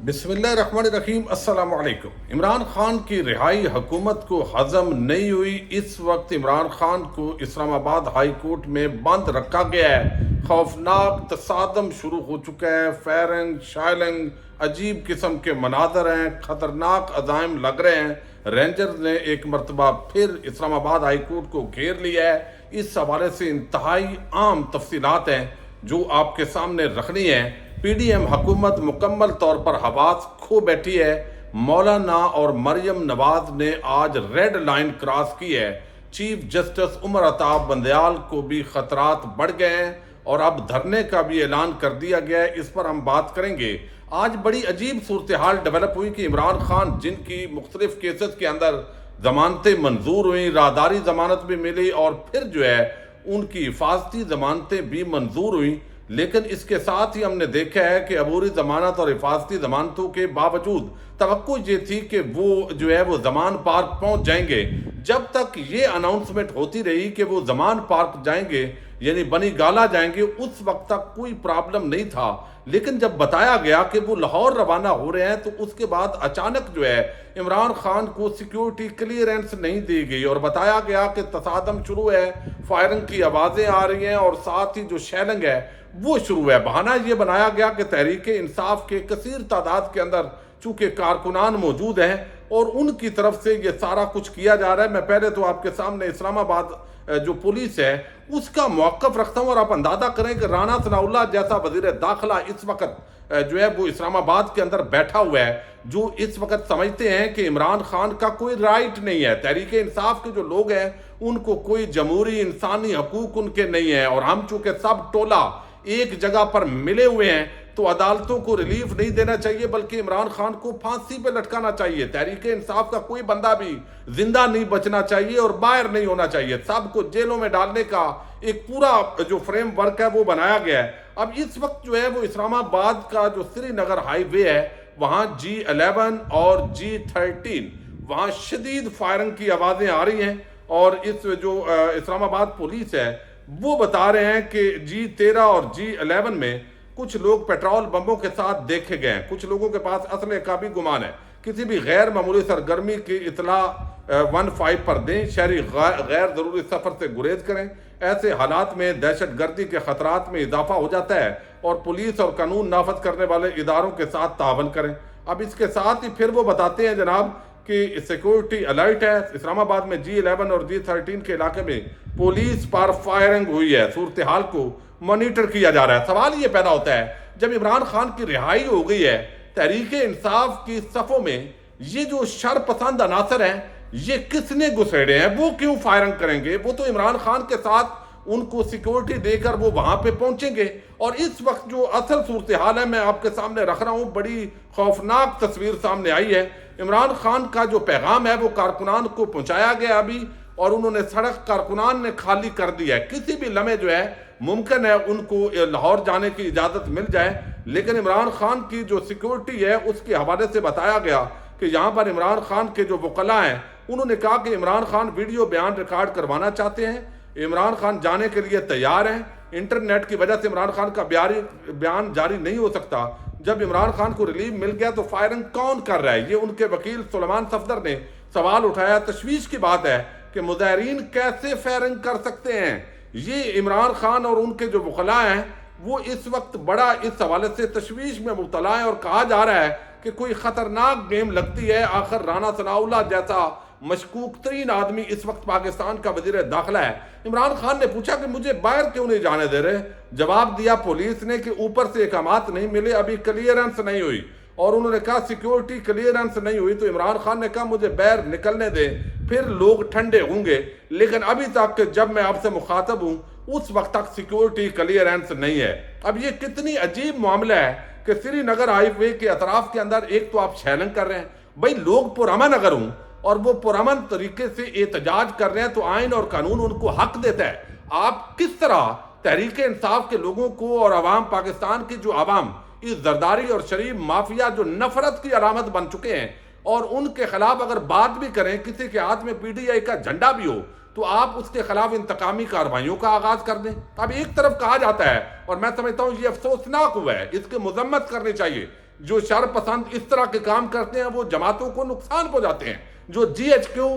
بسم اللہ الرحمن الرحیم۔ السلام علیکم۔ عمران خان کی رہائی حکومت کو ہضم نہیں ہوئی۔ اس وقت عمران خان کو اسلام آباد ہائی کورٹ میں بند رکھا گیا ہے۔ خوفناک تصادم شروع ہو چکا ہے۔ فائرنگ، شائلنگ، عجیب قسم کے مناظر ہیں، خطرناک عزائم لگ رہے ہیں۔ رینجرز نے ایک مرتبہ پھر اسلام آباد ہائی کورٹ کو گھیر لیا ہے۔ اس حوالے سے انتہائی عام تفصیلات ہیں جو آپ کے سامنے رکھنی ہیں۔ پی ڈی ایم حکومت مکمل طور پر حواس کھو بیٹھی ہے۔ مولانا اور مریم نواز نے آج ریڈ لائن کراس کی ہے۔ چیف جسٹس عمر عطا بندیال کو بھی خطرات بڑھ گئے ہیں اور اب دھرنے کا بھی اعلان کر دیا گیا ہے۔ اس پر ہم بات کریں گے۔ آج بڑی عجیب صورتحال ڈیولپ ہوئی کہ عمران خان جن کی مختلف کیسز کے اندر ضمانتیں منظور ہوئیں، راہداری ضمانت بھی ملی اور پھر جو ہے ان کی حفاظتی ضمانتیں بھی منظور ہوئیں، لیکن اس کے ساتھ ہی ہم نے دیکھا ہے کہ عبوری ضمانت اور حفاظتی ضمانتوں کے باوجود توقع یہ تھی کہ وہ جو ہے وہ زمان پارک پہنچ جائیں گے۔ جب تک یہ اناؤنسمنٹ ہوتی رہی کہ وہ زمان پارک جائیں گے، یعنی بنی گالا جائیں گے، اس وقت تک کوئی پرابلم نہیں تھا۔ لیکن جب بتایا گیا کہ وہ لاہور روانہ ہو رہے ہیں تو اس کے بعد اچانک جو ہے عمران خان کو سیکیورٹی کلیئرنس نہیں دی گئی اور بتایا گیا کہ تصادم شروع ہے، فائرنگ کی آوازیں آ رہی ہیں اور ساتھ ہی جو شیلنگ ہے وہ شروع ہے۔ بہانہ یہ بنایا گیا کہ تحریک انصاف کے کثیر تعداد کے اندر چونکہ کارکنان موجود ہیں اور ان کی طرف سے یہ سارا کچھ کیا جا رہا ہے۔ میں پہلے تو آپ کے سامنے اسلام آباد جو پولیس ہے اس کا موقف رکھتا ہوں اور آپ اندازہ کریں کہ رانا ثناء اللہ جیسا وزیر داخلہ اس وقت جو ہے وہ اسلام آباد کے اندر بیٹھا ہوا ہے، جو اس وقت سمجھتے ہیں کہ عمران خان کا کوئی رائٹ نہیں ہے۔ تحریک انصاف کے جو لوگ ہیں ان کو کوئی جمہوری انسانی حقوق ان کے نہیں ہیں، اور ہم چونکہ سب ٹولہ ایک جگہ پر ملے ہوئے ہیں تو عدالتوں کو ریلیف نہیں دینا چاہیے بلکہ عمران خان کو پھانسی پہ لٹکانا چاہیے۔ تحریک انصاف کا کوئی بندہ بھی زندہ نہیں بچنا چاہیے اور باہر نہیں ہونا چاہیے۔ سب کو جیلوں میں ڈالنے کا ایک پورا جو فریم ورک ہے وہ بنایا گیا ہے۔ اب اس وقت جو ہے وہ اسلام آباد کا جو سری نگر ہائی وے ہے وہاں G11 اور G13 وہاں شدید فائرنگ کی آوازیں آ رہی ہیں، اور اس جو اسلام آباد پولیس ہے وہ بتا رہے ہیں کہ G13 اور G11 میں کچھ لوگ پیٹرول بمبوں کے ساتھ دیکھے گئے ہیں۔ کچھ لوگوں کے پاس اسلحے کا بھی گمان ہے۔ کسی بھی غیر معمولی سرگرمی کی اطلاع 15 پر دیں۔ شہری غیر ضروری سفر سے گریز کریں۔ ایسے حالات میں دہشت گردی کے خطرات میں اضافہ ہو جاتا ہے اور پولیس اور قانون نافذ کرنے والے اداروں کے ساتھ تعاون کریں۔ اب اس کے ساتھ ہی پھر وہ بتاتے ہیں جناب کہ سیکورٹی الرٹ ہے۔ اسلام آباد میں G11 اور G13 کے علاقے میں پولیس پر فائرنگ ہوئی ہے۔ صورتحال کو مانیٹر کیا جا رہا ہے۔ سوال یہ پیدا ہوتا ہے جب عمران خان کی رہائی ہو گئی ہے، تحریک انصاف کی صفوں میں یہ جو شر پسند عناصر ہیں یہ کس نے گھسیڑے ہیں؟ وہ کیوں فائرنگ کریں گے؟ وہ تو عمران خان کے ساتھ ان کو سیکورٹی دے کر وہ وہاں پہ پہنچیں گے۔ اور اس وقت جو اصل صورتحال ہے میں آپ کے سامنے رکھ رہا ہوں، بڑی خوفناک تصویر سامنے آئی ہے۔ عمران خان کا جو پیغام ہے وہ کارکنان کو پہنچایا گیا ابھی، اور انہوں نے سڑک کارکنان نے خالی کر دیا ہے۔ کسی بھی لمحے جو ہے ممکن ہے ان کو لاہور جانے کی اجازت مل جائے، لیکن عمران خان کی جو سیکورٹی ہے اس کے حوالے سے بتایا گیا کہ یہاں پر عمران خان کے جو وکلاء ہیں انہوں نے کہا کہ عمران خان ویڈیو بیان ریکارڈ کروانا چاہتے ہیں، عمران خان جانے کے لیے تیار ہیں۔ انٹرنیٹ کی وجہ سے عمران خان کا بیان جاری نہیں ہو سکتا۔ جب عمران خان کو ریلیف مل گیا تو فائرنگ کون کر رہا ہے؟ یہ ان کے وکیل سلیمان صفدر نے سوال اٹھایا۔ تشویش کی بات ہے کہ مظاہرین کیسے فائرنگ کر سکتے ہیں؟ یہ عمران خان اور ان کے جو وکلاء ہیں وہ اس وقت بڑا اس حوالے سے تشویش میں مبتلا ہیں، اور کہا جا رہا ہے کہ کوئی خطرناک گیم لگتی ہے۔ آخر رانا ثناء اللہ جیسا مشکوک ترین آدمی اس وقت پاکستان کا وزیر داخلہ ہے۔ عمران خان نے پوچھا کہ مجھے باہر کیوں نہیں جانے دے رہے؟ جواب دیا پولیس نے کہ اوپر سے احکامات نہیں ملے، ابھی کلیئرنس نہیں ہوئی، اور انہوں نے کہا سیکیورٹی کلیئرنس نہیں ہوئی تو عمران خان نے کہا مجھے باہر نکلنے دیں، پھر لوگ ٹھنڈے ہوں گے۔ لیکن ابھی تک جب میں آپ سے مخاطب ہوں اس وقت تک سیکیورٹی کلیئرنس نہیں ہے۔ اب یہ کتنی عجیب معاملہ ہے کہ سری نگر ہائی وے کے اطراف کے اندر ایک تو آپ شیلنگ کر رہے ہیں، بھائی لوگ پرامن اگر ہوں اور وہ پرامن طریقے سے احتجاج کر رہے ہیں تو آئین اور قانون ان کو حق دیتا ہے۔ آپ کس طرح تحریک انصاف کے لوگوں کو اور عوام پاکستان کی جو عوام اس زرداری اور شریف مافیا جو نفرت کی علامت بن چکے ہیں اور ان کے خلاف اگر بات بھی کریں، کسی کے ہاتھ میں PTI کا جھنڈا بھی ہو تو آپ اس کے خلاف انتقامی کارروائیوں کا آغاز کر دیں۔ اب ایک طرف کہا جاتا ہے اور میں سمجھتا ہوں یہ افسوسناک ہوا ہے، اس کی مذمت کرنی چاہیے جو شر پسند اس طرح کے کام کرتے ہیں وہ جماعتوں کو نقصان پہنچاتے ہیں. جو جی ایچ کیو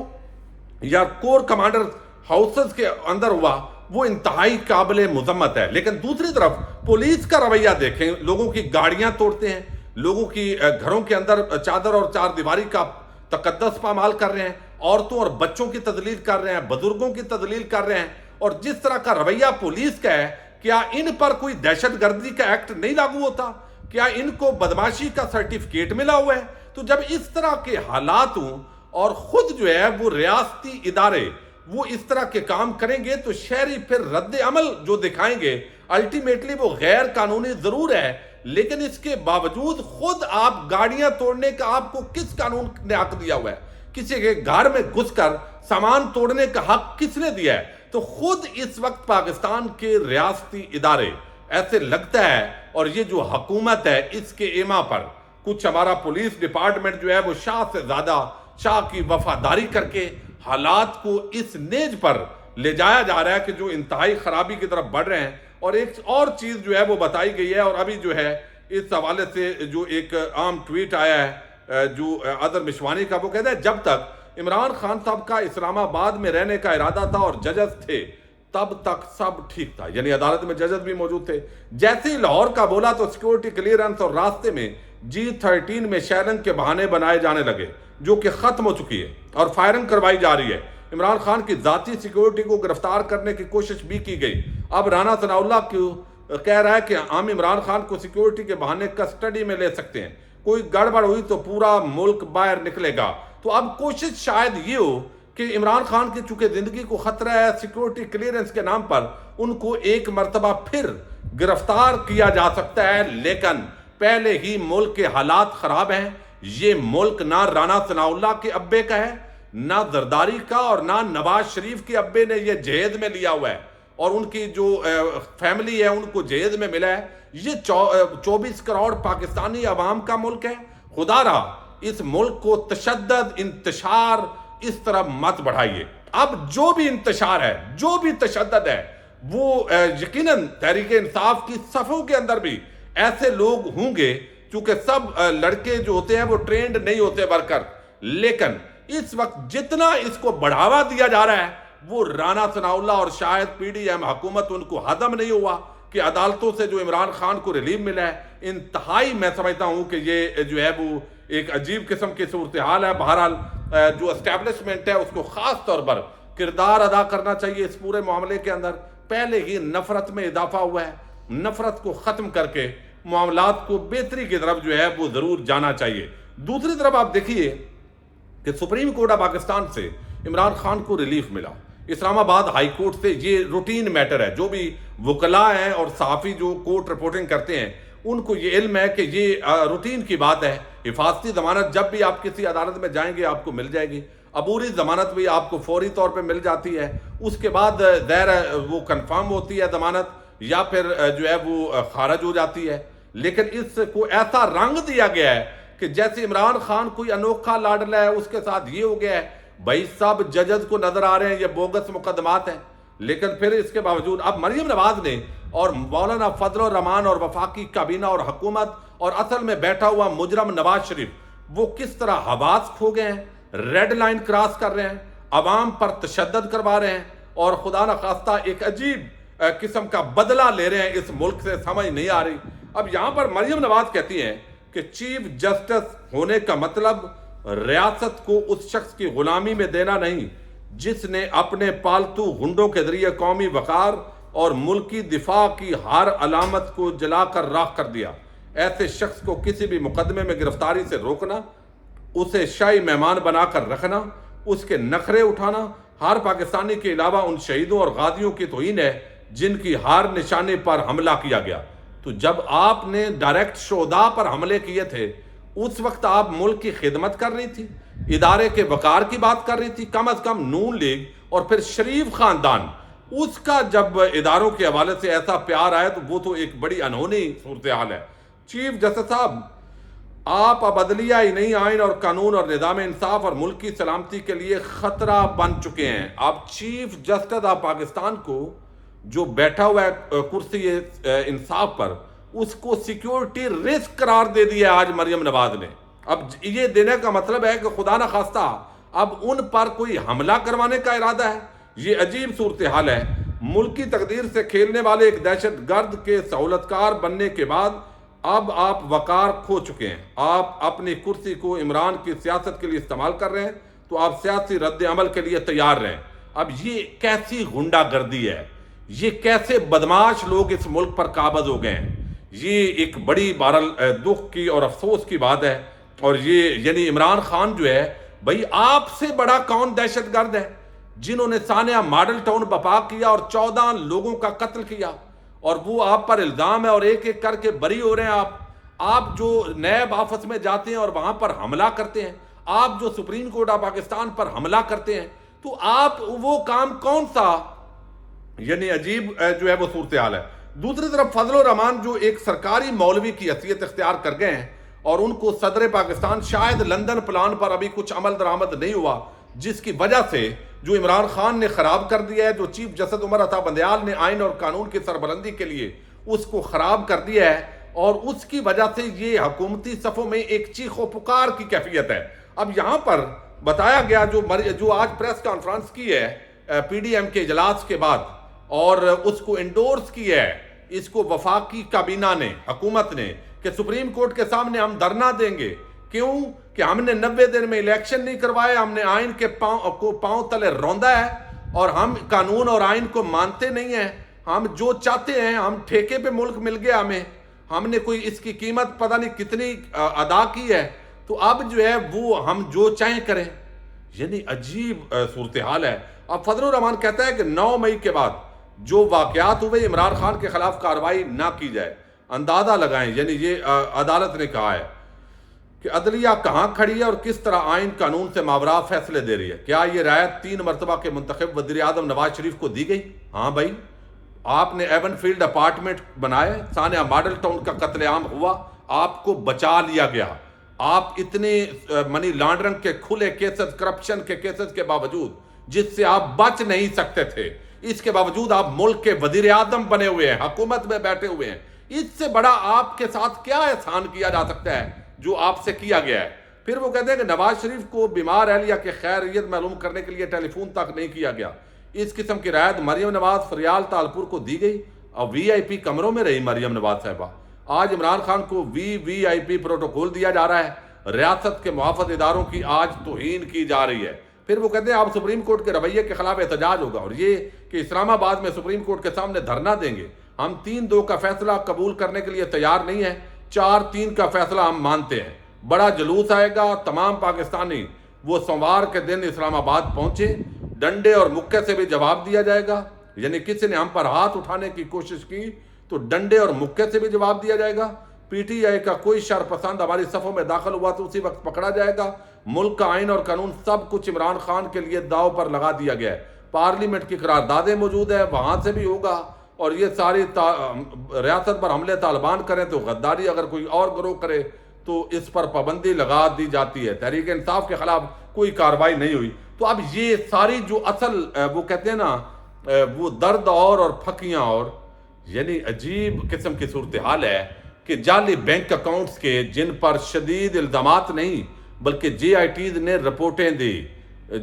یا کور کمانڈر ہاؤسز کے اندر ہوا وہ انتہائی قابل مذمت ہے. لیکن دوسری طرف پولیس کا رویہ دیکھیں، لوگوں کی گاڑیاں توڑتے ہیں، لوگوں کی گھروں کے اندر چادر اور چار دیواری کا تقدس پامال کر رہے ہیں، عورتوں اور بچوں کی تذلیل کر رہے ہیں، بزرگوں کی تذلیل کر رہے ہیں. اور جس طرح کا رویہ پولیس کا ہے، کیا ان پر کوئی دہشت گردی کا ایکٹ نہیں لاگو ہوتا؟ کیا ان کو بدماشی کا سرٹیفکیٹ ملا ہوا ہے؟ تو جب اس طرح کے حالات ہوں اور خود جو ہے وہ ریاستی ادارے وہ اس طرح کے کام کریں گے تو شہری پھر رد عمل جو دکھائیں گے الٹیمیٹلی وہ غیر قانونی ضرور ہے. لیکن اس کے باوجود خود آپ گاڑیاں توڑنے کا آپ کو کس قانون نے حق دیا ہوا ہے؟ کسی کے گھر میں گھس کر سامان توڑنے کا حق کس نے دیا ہے؟ تو خود اس وقت پاکستان کے ریاستی ادارے ایسے لگتا ہے، اور یہ جو حکومت ہے اس کے ایما پر کچھ ہمارا پولیس ڈپارٹمنٹ جو ہے وہ شاہ سے زیادہ شاہ کی وفاداری کر کے حالات کو اس نیج پر لے جایا جا رہا ہے کہ جو انتہائی خرابی کی طرف بڑھ رہے ہیں. اور ایک اور چیز جو ہے وہ بتائی گئی ہے، اور ابھی جو ہے اس حوالے سے جو ایک عام ٹویٹ آیا ہے جو اظہر مشوانی کا، وہ کہتا ہے جب تک عمران خان صاحب کا اسلام آباد میں رہنے کا ارادہ تھا اور ججز تھے تب تک سب ٹھیک تھا. یعنی عدالت میں ججز بھی موجود تھے. جیسے ہی لاہور کا بولا تو سیکورٹی کلیئرنس اور راستے میں G13 میں شیلنگ کے بہانے بنائے جانے لگے جو کہ ختم ہو چکی ہے اور فائرنگ کروائی جا رہی ہے. عمران خان کی ذاتی سیکورٹی کو گرفتار کرنے کی کوشش بھی کی گئی. اب رانا ثناء اللہ کو کہہ رہا ہے کہ ہم عمران خان کو سیکورٹی کے بہانے کسٹڈی میں لے سکتے ہیں، کوئی گڑبڑ ہوئی تو پورا ملک باہر نکلے گا. تو اب کوشش شاید یہ ہو کہ عمران خان کی چونکہ زندگی کو خطرہ ہے، سیکورٹی کلیئرنس کے نام پر ان کو ایک مرتبہ پھر گرفتار کیا جا سکتا ہے. لیکن پہلے ہی ملک کے حالات خراب ہیں. یہ ملک نہ رانا ثناء اللہ کے ابے کا ہے، نہ زرداری کا، اور نہ نواز شریف کے ابے نے یہ جہیز میں لیا ہوا ہے اور ان کی جو فیملی ہے ان کو جہیز میں ملا ہے. یہ 24 کروڑ پاکستانی عوام کا ملک ہے. خدا رہا اس ملک کو تشدد، انتشار اس طرح مت بڑھائیے. اب جو بھی انتشار ہے، جو بھی تشدد ہے، وہ یقیناً تحریک انصاف کی صفوں کے اندر بھی ایسے لوگ ہوں گے، چونکہ سب لڑکے جو ہوتے ہیں وہ ٹرینڈ نہیں ہوتے ورکر. لیکن اس وقت جتنا اس کو بڑھاوا دیا جا رہا ہے وہ رانا ثناء اللہ اور شاید پی ڈی ایم حکومت ان کو ہضم نہیں ہوا کہ عدالتوں سے جو عمران خان کو ریلیف ملا ہے. انتہائی میں سمجھتا ہوں کہ یہ جو ہے وہ ایک عجیب قسم کی صورتحال ہے. بہرحال جو اسٹیبلشمنٹ ہے اس کو خاص طور پر کردار ادا کرنا چاہیے اس پورے معاملے کے اندر. پہلے ہی نفرت میں اضافہ ہوا ہے، نفرت کو ختم کر کے معاملات کو بہتری کی طرف جو ہے وہ ضرور جانا چاہیے. دوسری طرف آپ دیکھیے کہ سپریم کورٹ آف پاکستان سے عمران خان کو ریلیف ملا. اسلام آباد ہائی کورٹ سے یہ روٹین میٹر ہے. جو بھی وکلاء ہیں اور صحافی جو کورٹ رپورٹنگ کرتے ہیں ان کو یہ علم ہے کہ یہ روٹین کی بات ہے. حفاظتی ضمانت جب بھی آپ کسی عدالت میں جائیں گے آپ کو مل جائے گی. عبوری ضمانت بھی آپ کو فوری طور پہ مل جاتی ہے. اس کے بعد ظاہر وہ کنفرم ہوتی ہے ضمانت یا پھر جو ہے وہ خارج ہو جاتی ہے. لیکن اس کو ایسا رنگ دیا گیا ہے کہ جیسے عمران خان کوئی انوکھا لاڈلا ہے، اس کے ساتھ یہ ہو گیا ہے. بھائی سب ججز کو نظر آ رہے ہیں یہ بوگس مقدمات ہیں. لیکن پھر اس کے باوجود اب مریم نواز نے اور مولانا فضل الرحمان اور وفاقی کابینہ اور حکومت اور اصل میں بیٹھا ہوا مجرم نواز شریف وہ کس طرح حواس کھو گئے ہیں، ریڈ لائن کراس کر رہے ہیں، عوام پر تشدد کروا رہے ہیں اور خدا نخواستہ ایک عجیب قسم کا بدلہ لے رہے ہیں. اس ملک سے سمجھ نہیں آ رہی. اب یہاں پر مریم نواز کہتی ہیں کہ چیف جسٹس ہونے کا مطلب ریاست کو اس شخص کی غلامی میں دینا نہیں جس نے اپنے پالتو گنڈوں کے ذریعے قومی وقار اور ملکی دفاع کی ہر علامت کو جلا کر راکھ کر دیا. ایسے شخص کو کسی بھی مقدمے میں گرفتاری سے روکنا، اسے شاہی مہمان بنا کر رکھنا، اس کے نخرے اٹھانا ہر پاکستانی کے علاوہ ان شہیدوں اور غازیوں کی توہین ہے جن کی ہر نشانے پر حملہ کیا گیا. تو جب آپ نے ڈائریکٹ شہداء پر حملے کیے تھے اس وقت آپ ملک کی خدمت کر رہی تھی، ادارے کے وقار کی بات کر رہی تھی. کم از کم نون لیگ اور پھر شریف خاندان اس کا جب اداروں کے حوالے سے ایسا پیار آیا تو وہ تو ایک بڑی انہونی صورتحال ہے. چیف جسٹس صاحب آپ اب عدلیہ ہی نہیں، آئین اور قانون اور نظام انصاف اور ملک کی سلامتی کے لیے خطرہ بن چکے ہیں. آپ چیف جسٹس آف پاکستان کو جو بیٹھا ہوا ہے کرسی انصاف پر اس کو سیکیورٹی رسک قرار دے دیا آج مریم نواز نے۔ اب یہ دینے کا مطلب ہے کہ خدا نخواستہ اب ان پر کوئی حملہ کروانے کا ارادہ ہے۔ یہ عجیب صورتحال ہے۔ ملکی تقدیر سے کھیلنے والے ایک دہشت گرد کے سہولتکار بننے کے بعد اب آپ وقار کھو چکے ہیں۔ آپ اپنی کرسی کو عمران کی سیاست کے لیے استعمال کر رہے ہیں تو آپ سیاسی رد عمل کے لیے تیار رہیں۔ اب یہ کیسی غنڈہ گردی ہے، یہ کیسے بدماش لوگ اس ملک پر قابض ہو گئے ہیں، یہ ایک بڑی بہرحال دکھ کی اور افسوس کی بات ہے۔ اور یہ یعنی عمران خان جو ہے، بھئی آپ سے بڑا کون دہشت گرد ہے جنہوں نے سانحہ ماڈل ٹاؤن برپا کیا اور 14 لوگوں کا قتل کیا، اور وہ آپ پر الزام ہے اور ایک ایک کر کے بری ہو رہے ہیں۔ آپ جو نیب آفس میں جاتے ہیں اور وہاں پر حملہ کرتے ہیں، آپ جو سپریم کورٹ آف پاکستان پر حملہ کرتے ہیں، تو آپ وہ کام کون سا، یعنی عجیب جو ہے وہ صورتحال ہے۔ دوسری طرف فضل الرحمان جو ایک سرکاری مولوی کی حیثیت اختیار کر گئے ہیں اور ان کو صدر پاکستان شاید لندن پلان پر ابھی کچھ عمل درآمد نہیں ہوا، جس کی وجہ سے جو عمران خان نے خراب کر دیا ہے، جو چیف جسٹس عمر عطا بندیال نے آئین اور قانون کی سربلندی کے لیے اس کو خراب کر دیا ہے، اور اس کی وجہ سے یہ حکومتی صفوں میں ایک چیخ و پکار کی کیفیت ہے۔ اب یہاں پر بتایا گیا جو آج پریس کانفرنس کی ہے پی ڈی ایم کے اجلاس کے بعد، اور اس کو انڈورس کیا ہے اس کو وفاقی کابینہ نے، حکومت نے، کہ سپریم کورٹ کے سامنے ہم دھرنا دیں گے۔ کیوں؟ کہ ہم نے 90 دن میں الیکشن نہیں کروائے، ہم نے آئین کے پاؤں تلے روندا ہے، اور ہم قانون اور آئین کو مانتے نہیں ہیں۔ ہم جو چاہتے ہیں، ہم ٹھیکے پہ ملک مل گیا ہم نے کوئی اس کی قیمت پتہ نہیں کتنی ادا کی ہے، تو اب جو ہے وہ ہم جو چاہیں کریں۔ یعنی عجیب صورتحال ہے۔ اب فضل الرحمان کہتا ہے کہ 9 مئی کے بعد جو واقعات ہوئے عمران خان کے خلاف کارروائی نہ کی جائے۔ اندازہ لگائیں، یعنی یہ عدالت نے کہا ہے کہ عدلیہ کہاں کھڑی ہے اور کس طرح آئین قانون سے ماورا فیصلے دے رہی ہے۔ کیا یہ رعایت 3 مرتبہ کے منتخب وزیر اعظم نواز شریف کو دی گئی؟ ہاں بھائی، آپ نے ایون فیلڈ اپارٹمنٹ بنائے، سانحہ ماڈل ٹاؤن کا قتل عام ہوا، آپ کو بچا لیا گیا۔ آپ اتنے منی لانڈرنگ کے کھلے کیسز، کرپشن کے کیسز کے باوجود، جس سے آپ بچ نہیں سکتے تھے، اس کے باوجود آپ ملک کے وزیر اعظم بنے ہوئے ہیں، حکومت میں بیٹھے ہوئے ہیں۔ اس سے بڑا آپ کے ساتھ کیا احسان کیا جا سکتا ہے جو آپ سے کیا گیا ہے؟ پھر وہ کہتے ہیں کہ نواز شریف کو بیمار اہلیہ کے خیریت معلوم کرنے کے لیے ٹیلی فون تک نہیں کیا گیا۔ اس قسم کی رعایت مریم نواز فریال تالپور کو دی گئی اور وی آئی پی کمروں میں رہی مریم نواز صاحبہ۔ آج عمران خان کو وی آئی پی پروٹوکول دیا جا رہا ہے، ریاست کے محافظ اداروں کی آج توہین کی جا رہی ہے۔ پھر وہ کہتے ہیں اب سپریم کورٹ کے رویے کے خلاف احتجاج ہوگا، اور یہ کہ اسلام آباد میں سپریم کورٹ کے سامنے دھرنا دیں گے۔ ہم 3-2 کا فیصلہ قبول کرنے کے لیے تیار نہیں ہیں، 4-3 کا فیصلہ ہم مانتے ہیں۔ بڑا جلوس آئے گا، تمام پاکستانی وہ سوموار کے دن اسلام آباد پہنچے، ڈنڈے اور مکے سے بھی جواب دیا جائے گا۔ یعنی کسی نے ہم پر ہاتھ اٹھانے کی کوشش کی تو ڈنڈے اور مکے سے بھی جواب دیا جائے گا۔ پی ٹی آئی کا کوئی شرپسند ہماری صفوں میں داخل ہوا تو اسی وقت پکڑا جائے گا۔ ملک کا آئین اور قانون سب کچھ عمران خان کے لیے داؤ پر لگا دیا گیا ہے۔ پارلیمنٹ کی قراردادیں موجود ہیں، وہاں سے بھی ہوگا، اور یہ ساری ریاست پر حملے طالبان کریں تو غداری، اگر کوئی اور گروہ کرے تو اس پر پابندی لگا دی جاتی ہے۔ تحریک انصاف کے خلاف کوئی کارروائی نہیں ہوئی۔ تو اب یہ ساری جو اصل وہ کہتے ہیں نا وہ درد اور پھکیاں اور، یعنی عجیب قسم کی صورتحال ہے کہ جعلی بینک اکاؤنٹس کے جن پر شدید الزامات نہیں بلکہ جے آئی ٹیز نے رپورٹیں دی،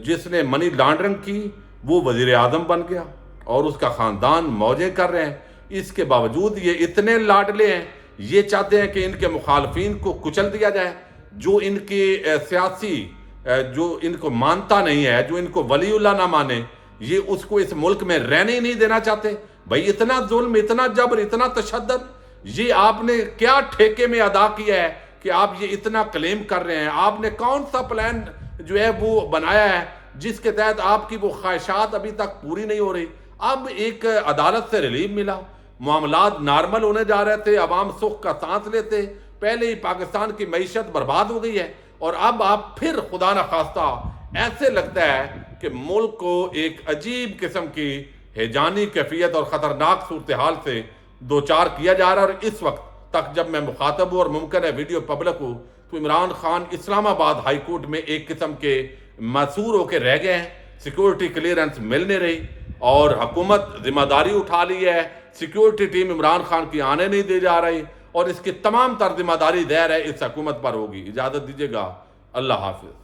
جس نے منی لانڈرنگ کی وہ وزیر اعظم بن گیا اور اس کا خاندان موجیں کر رہے ہیں۔ اس کے باوجود یہ اتنے لاڈلے ہیں، یہ چاہتے ہیں کہ ان کے مخالفین کو کچل دیا جائے، جو ان کے سیاسی جو ان کو مانتا نہیں ہے، جو ان کو ولی اللہ نہ مانے، یہ اس کو اس ملک میں رہنے ہی نہیں دینا چاہتے۔ بھائی اتنا ظلم، اتنا جبر، اتنا تشدد، یہ آپ نے کیا ٹھیکے میں ادا کیا ہے کہ آپ یہ اتنا کلیم کر رہے ہیں؟ آپ نے کون سا پلان جو ہے وہ بنایا ہے جس کے تحت آپ کی وہ خواہشات ابھی تک پوری نہیں ہو رہی؟ اب ایک عدالت سے ریلیف ملا، معاملات نارمل ہونے جا رہے تھے، عوام سکھ کا سانس لیتے، پہلے ہی پاکستان کی معیشت برباد ہو گئی ہے، اور اب آپ پھر خدا نخواستہ ایسے لگتا ہے کہ ملک کو ایک عجیب قسم کی ہیجانی کیفیت اور خطرناک صورتحال سے دوچار کیا جا رہا ہے۔ اور اس وقت تک جب میں مخاطب ہوں اور ممکن ہے ویڈیو پبلک ہو تو عمران خان اسلام آباد ہائی کورٹ میں ایک قسم کے معصور ہو کے رہ گئے ہیں، سیکیورٹی کلیئرنس مل نہیں رہی، اور حکومت ذمہ داری اٹھا لی ہے، سیکیورٹی ٹیم عمران خان کی آنے نہیں دے جا رہی، اور اس کی تمام تر ذمہ داری دیر ہے اس حکومت پر ہوگی۔ اجازت دیجیے گا، اللہ حافظ۔